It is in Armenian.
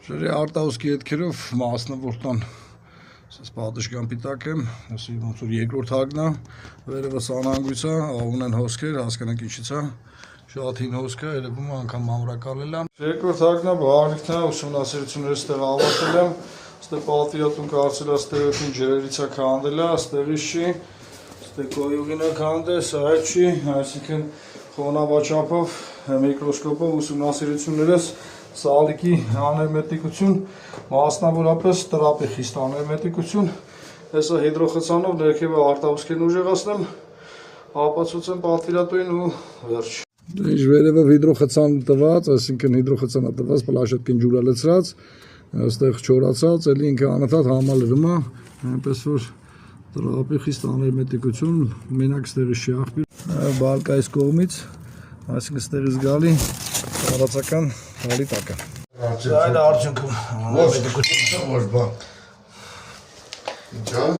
Շրի արտահոսքի հետքերով մասնավորտան պատշգան պիտակ եմ, ոնց որ երկրորդ հագն է, վերևս անհանգույց է, ունեն հոսքեր, հասկանանք ինչից է, շատ հին հոսք է, երևում է անգամ ամրակալել է։ Երկրորդ հագն է, բաղանիքն է, ուսումնասիրությունները ստեղ ավարտել եմ, ստեղ պատվիրատուն կարծել է, ստեղին ջրերից է քանդել է, ստեղից չի, ստեղ գոյուղին է քանդել, սա չի, այսինքն խոնավաչափով, միկրոսկոպով ուսումնասիրություններս սալիկի աներմետիկություն, մասնավորապես տրապի խիստ աներմետիկություն, հեսա հիդրոխցանով ներքևը արտահոսքերն ուժեղացնեմ, ապացուցեմ պատվիրատուին ու վերջ։ Ինչ վերևը հիդրոխցան տված, այսինքն հիդրոխցանը տված, պլաշետկին ջուր լցրած, այստեղ չորացած, էլի ինքը անընդհատ համալրում է, այնպես որ տրապի խիստ աներմետիկություն, մենակ ստեղից չի աղբյուր, բալկա այս կողմից, այսինքն ստեղից գալի տարածական հալի տակը։ Այդ արդյունքում, ոչ բան։ Ինչա։